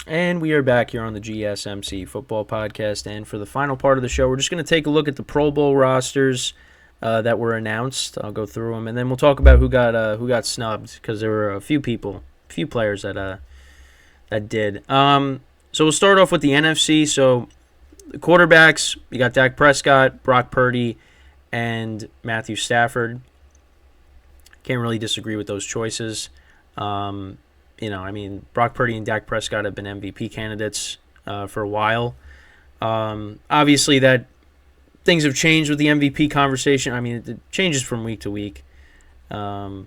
And we are back here on the GSMC football podcast. And for the final part of the show, we're just going to take a look at the Pro Bowl rosters that were announced. I'll go through them, and then we'll talk about who got snubbed, because there were a few players that did. So we'll start off with the NFC. So the quarterbacks, you got Dak Prescott, Brock Purdy, and Matthew Stafford. Can't really disagree with those choices. Brock Purdy and Dak Prescott have been MVP candidates for a while. Obviously, that things have changed with the MVP conversation. I mean, it changes from week to week. No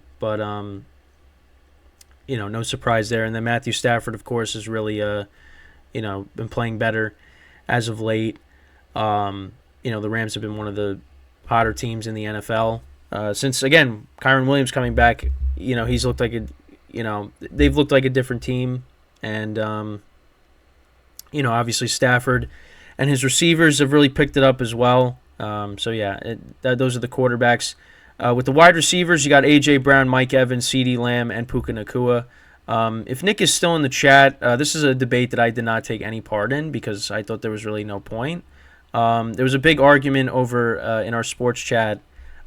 surprise there. And then Matthew Stafford, of course, has really, been playing better as of late. The Rams have been one of the hotter teams in the NFL since, again, Kyron Williams coming back. He's looked like they've looked like a different team. And, obviously Stafford and his receivers have really picked it up as well. Those are the quarterbacks. With the wide receivers, you got A.J. Brown, Mike Evans, CeeDee Lamb, and Puka Nacua. If Nick is still in the chat, this is a debate that I did not take any part in because I thought there was really no point. There was a big argument over in our sports chat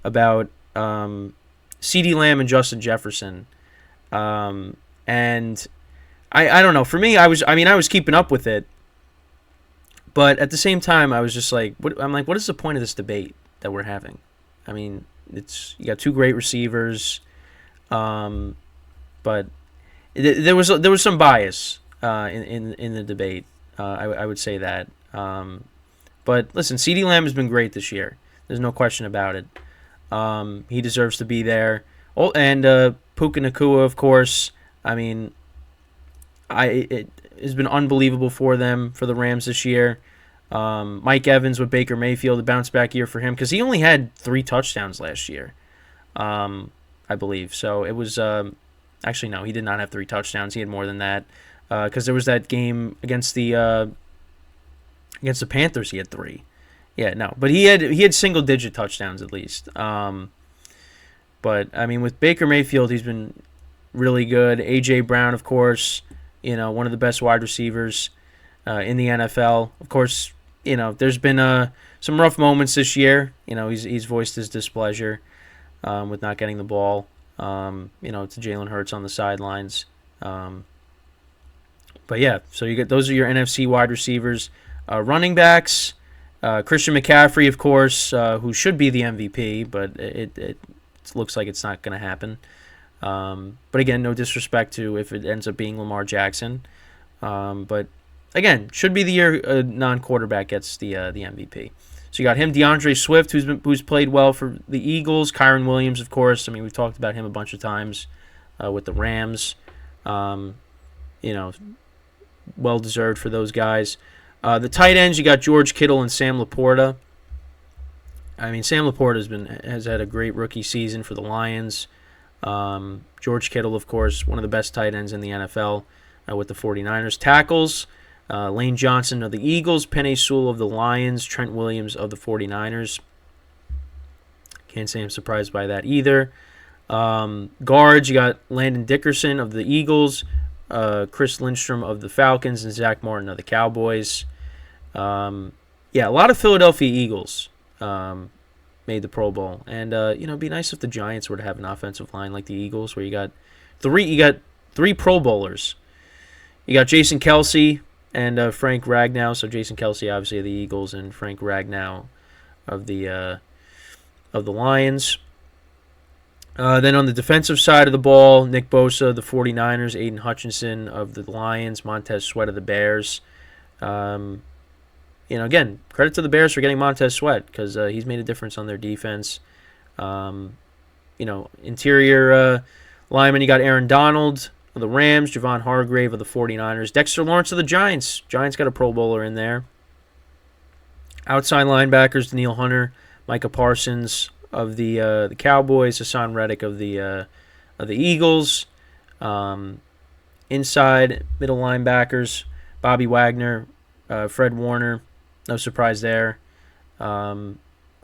about CeeDee Lamb and Justin Jefferson. And I don't know. For me, I was keeping up with it, but at the same time, I was just like, what is the point of this debate that we're having? I mean, you got two great receivers, but there was some bias in the debate. I would say that. But listen, CeeDee Lamb has been great this year. There's no question about it. He deserves to be there. Oh, and Puka Nacua, of course. I mean, it has been unbelievable for the Rams this year. Mike Evans with Baker Mayfield, a bounce back year for him because he only had 3 touchdowns last year, I believe. So it was actually no, he did not have 3 touchdowns. He had more than that because there was that game against the Panthers. He had 3. Yeah, no, but he had single digit touchdowns at least. But I mean, with Baker Mayfield, he's been really good. A.J. Brown, of course, one of the best wide receivers in the NFL. Of course, there's been some rough moments this year. He's voiced his displeasure with not getting the ball. To Jalen Hurts on the sidelines. But yeah, so those are your NFC wide receivers. Running backs, Christian McCaffrey, of course, who should be the MVP, but it looks like it's not going to happen. But again, no disrespect to if it ends up being Lamar Jackson. But again, should be the year a non-quarterback gets the MVP. So you got him, DeAndre Swift, who's played well for the Eagles. Kyron Williams, of course. I mean, we've talked about him a bunch of times with the Rams. Well deserved for those guys. The tight ends, you got George Kittle and Sam Laporta. I mean, Sam Laporta has had a great rookie season for the Lions. George Kittle, of course, one of the best tight ends in the NFL with the 49ers. Tackles, Lane Johnson of the Eagles, Penei Sewell of the Lions, Trent Williams of the 49ers. Can't say I'm surprised by that either. Guards, you got Landon Dickerson of the Eagles, Chris Lindstrom of the Falcons, and Zach Martin of the Cowboys. A lot of Philadelphia Eagles made the Pro Bowl. And, it'd be nice if the Giants were to have an offensive line like the Eagles, where you got three Pro Bowlers. You got Jason Kelce and Frank Ragnow. So Jason Kelce, obviously, of the Eagles, and Frank Ragnow of the Lions. Then on the defensive side of the ball, Nick Bosa of the 49ers, Aiden Hutchinson of the Lions, Montez Sweat of the Bears. Again, credit to the Bears for getting Montez Sweat because he's made a difference on their defense. Interior lineman, you got Aaron Donald of the Rams, Javon Hargrave of the 49ers, Dexter Lawrence of the Giants. Giants got a Pro Bowler in there. Outside linebackers, Daniil Hunter, Micah Parsons of the Cowboys, Hassan Reddick of the Eagles. Inside middle linebackers, Bobby Wagner, Fred Warner, no surprise there. Cornerbacks,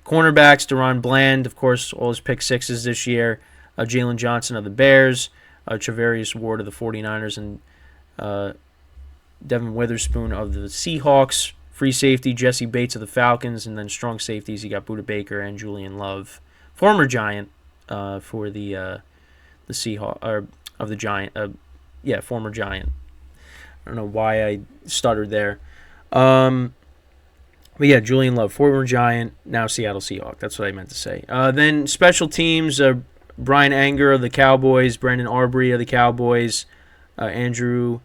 Deron Bland, of course, all his pick sixes this year. Jalen Johnson of the Bears, Travarius Ward of the 49ers, and Devin Witherspoon of the Seahawks. Free safety, Jesse Bates of the Falcons. And then strong safeties, you got Budda Baker and Julian Love. Former Giant for the Seahawks, or of the Giant. Former Giant. I don't know why I stuttered there. But yeah, Julian Love, former Giant, now Seattle Seahawk. That's what I meant to say. Then special teams, Brian Anger of the Cowboys, Brandon Arbery of the Cowboys, Andrew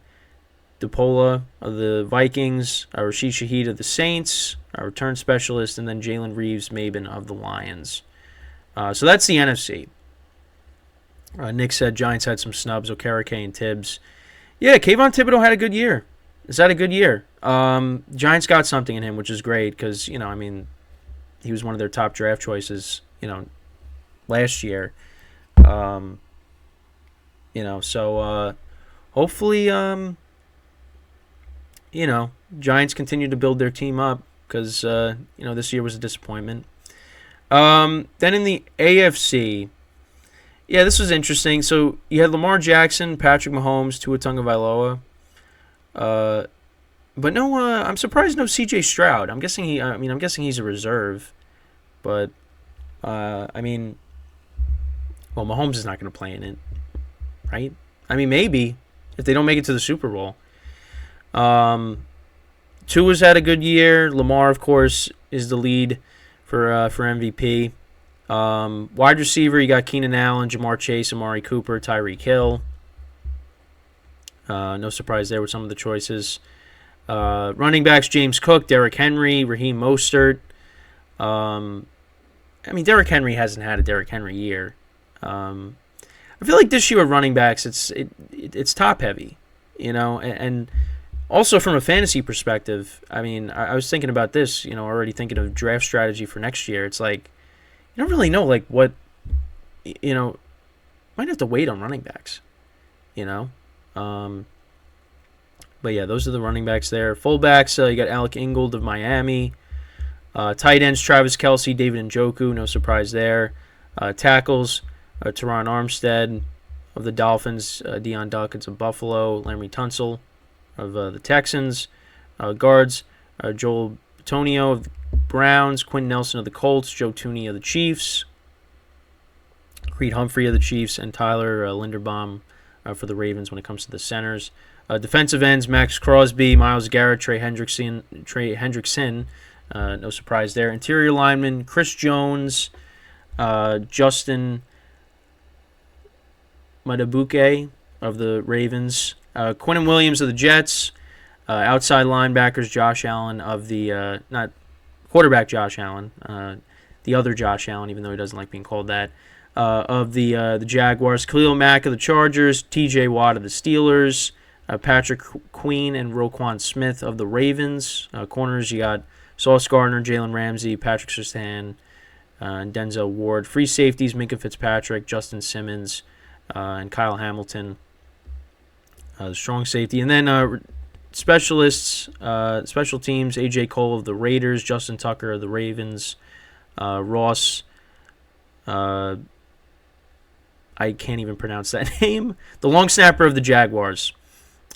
DePola of the Vikings, Rashid Shaheed of the Saints, our return specialist, and then Jalen Reeves-Maben of the Lions. So that's the NFC. Nick said Giants had some snubs, Okereke and Tibbs. Yeah, Kayvon Thibodeau had a good year. Is that a good year? Giants got something in him, which is great because, he was one of their top draft choices, last year. So hopefully, Giants continue to build their team up because, this year was a disappointment. Then in the AFC, yeah, this was interesting. So you had Lamar Jackson, Patrick Mahomes, Tua Tagovailoa. But no, I'm surprised no C.J. Stroud. I'm guessing he's a reserve. But, Mahomes is not going to play in it, right? Maybe if they don't make it to the Super Bowl. Tua's had a good year. Lamar, of course, is the lead for MVP. Wide receiver, you got Keenan Allen, Jamar Chase, Amari Cooper, Tyreek Hill. No surprise there with some of the choices. Running backs, James Cook, Derrick Henry, Raheem Mostert. Derrick Henry hasn't had a Derrick Henry year. I feel like this year with running backs, it's top heavy, and also from a fantasy perspective. I was thinking about this, already thinking of draft strategy for next year. It's like you don't really know what, might have to wait on running backs, But yeah, those are the running backs there. Fullbacks, you got Alec Ingold of Miami. Tight ends, Travis Kelce, David Njoku, no surprise there. Tackles, Teron Armstead of the Dolphins, Deion Dawkins of Buffalo, Laremy Tunsil of the Texans. Guards, Joel Bitonio of the Browns, Quentin Nelson of the Colts, Joe Thuney of the Chiefs, Creed Humphrey of the Chiefs, and Tyler Linderbaum for the Ravens when it comes to the centers. Defensive ends, Max Crosby, Myles Garrett, Trey Hendrickson. No surprise there. Interior linemen, Chris Jones, Justin Madabuke of the Ravens, Quinnen Williams of the Jets, outside linebackers, Josh Allen of the not quarterback Josh Allen, the other Josh Allen, even though he doesn't like being called that, of the Jaguars, Khalil Mack of the Chargers, T.J. Watt of the Steelers, Patrick Queen and Roquan Smith of the Ravens. Corners, you got Sauce Gardner, Jalen Ramsey, Patrick Surtain, and Denzel Ward. Free safeties, Minka Fitzpatrick, Justin Simmons, and Kyle Hamilton. The strong safety. And then specialists, special teams, A.J. Cole of the Raiders, Justin Tucker of the Ravens, Ross, I can't even pronounce that name, the long snapper of the Jaguars,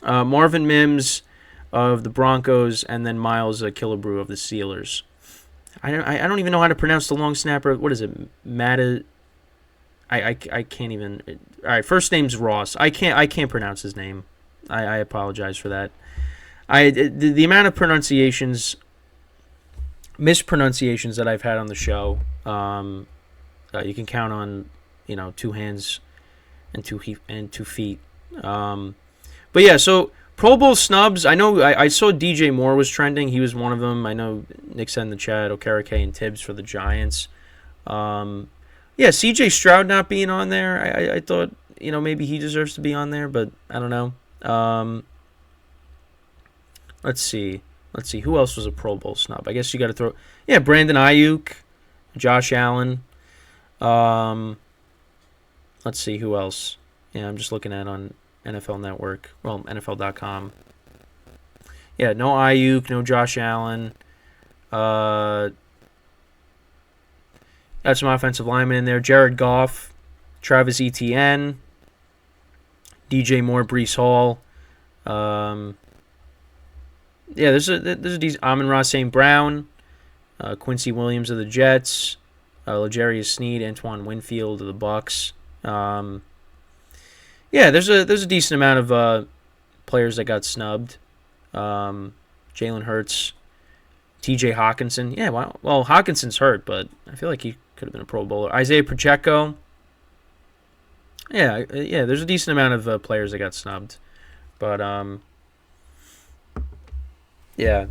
Marvin Mims of the Broncos, and then Miles Killebrew of the Steelers. I don't even know how to pronounce the long snapper. What is it? I can't even. All right, first name's Ross. I can't pronounce his name. I apologize for that. The amount of mispronunciations that I've had on the show, you can count on, 2 hands and 2 feet. But yeah, so Pro Bowl snubs. I know I saw DJ Moore was trending. He was one of them. I know Nick said in the chat, Okereke and Tibbs for the Giants. Yeah, C.J. Stroud not being on there. I thought, maybe he deserves to be on there, but I don't know. Let's see. Who else was a Pro Bowl snub? I guess you got to throw. Yeah, Brandon Ayuk, Josh Allen. Let's see who else. Yeah, I'm just looking at on NFL Network. Well, NFL.com. Yeah, no Ayuk, no Josh Allen. Got some offensive linemen in there. Jared Goff, Travis Etienne, DJ Moore, Breece Hall. Yeah, there's a decent Amon-Ra St. Brown, Quincy Williams of the Jets, L'Jarius Sneed, Antoine Winfield of the Bucks. Yeah, there's a decent amount of players that got snubbed. Jalen Hurts, T.J. Hawkinson. Yeah, well, Hawkinson's hurt, but I feel like he could have been a Pro Bowler. Isaiah Pacheco. Yeah, there's a decent amount of players that got snubbed. But, yeah.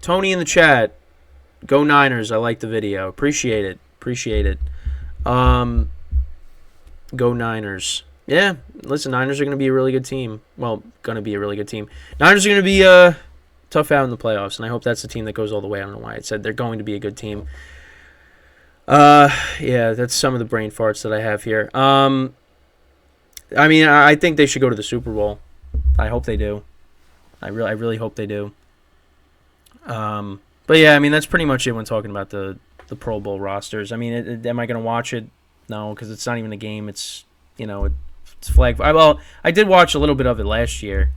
Tony in the chat. Go Niners. I like the video. Appreciate it. Go Niners. Yeah, listen, Niners are going to be a really good team. Well, going to be a really good team. Niners are going to be tough out in the playoffs, and I hope that's the team that goes all the way. I don't know why I said they're going to be a good team. Yeah, that's some of the brain farts that I have here. I mean, I think they should go to the Super Bowl. I hope they do. I really hope they do. But yeah, I mean, that's pretty much it when talking about the Pro Bowl rosters. I mean, am I going to watch it? No, because it's not even a game. It's, it's flag. Well, I did watch a little bit of it last year.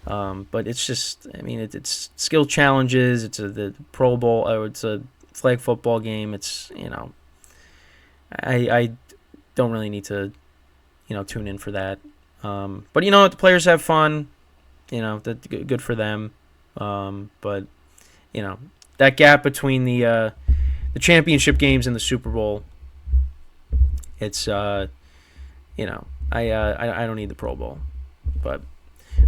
But it's just, I mean, it's skill challenges. It's the Pro Bowl. It's a flag football game. It's, I don't really need to, tune in for that. But you know what? The players have fun. That's good for them. But, that gap between the championship games and the Super Bowl, it's, I don't need the Pro Bowl. But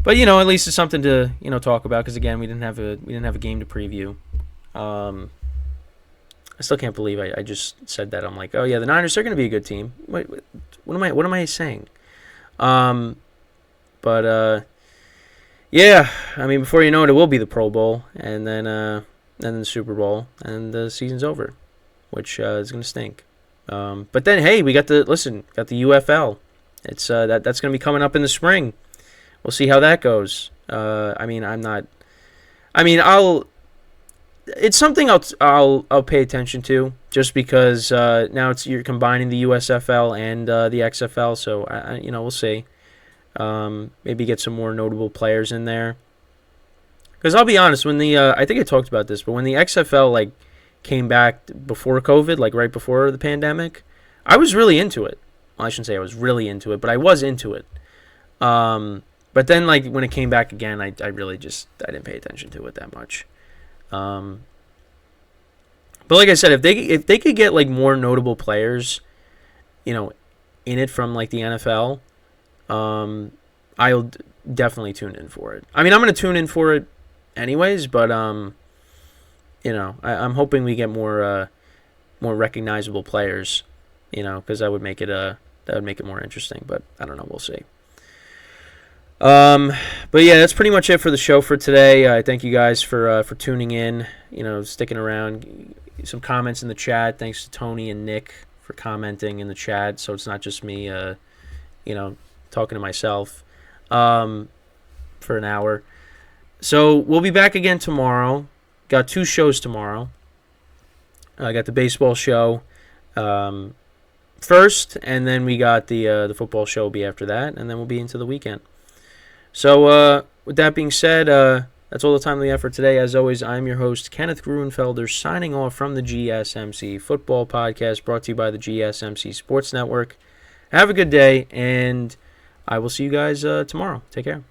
at least it's something to talk about, because again, we didn't have a game to preview. I still can't believe I just said that. I'm like, oh yeah, the Niners are going to be a good team. What am I saying? Yeah, I mean, before you know it will be the Pro Bowl, and then the Super Bowl, and the season's over, which is going to stink. But then hey, we got the UFL. It's that's going to be coming up in the spring. We'll see how that goes. It's something I'll pay attention to, just because now you're combining the USFL and the XFL, so we'll see. Maybe get some more notable players in there. Because I'll be honest, when I think I talked about this, but when the XFL came back before COVID, right before the pandemic, I was really into it. Well, I shouldn't say I was really into it, but I was into it. But then, when it came back again, I really I didn't pay attention to it that much. But like I said, if they could get more notable players, in it from the NFL, I'll definitely tune in for it. I mean, I'm gonna tune in for it anyways, but I'm hoping we get more recognizable players, because that would make it more interesting. But I don't know, we'll see. But yeah, that's pretty much it for the show for today. I thank you guys for tuning in, sticking around. Some comments in the chat. Thanks to Tony and Nick for commenting in the chat, so it's not just me, talking to myself, for an hour. So we'll be back again tomorrow. Got 2 shows tomorrow. I got the baseball show first, and then we got the football show will be after that, and then we'll be into the weekend. So, with that being said, that's all the time we have for today. As always, I'm your host, Kenneth Gruenfelder, signing off from the GSMC Football Podcast, brought to you by the GSMC Sports Network. Have a good day, and I will see you guys tomorrow. Take care.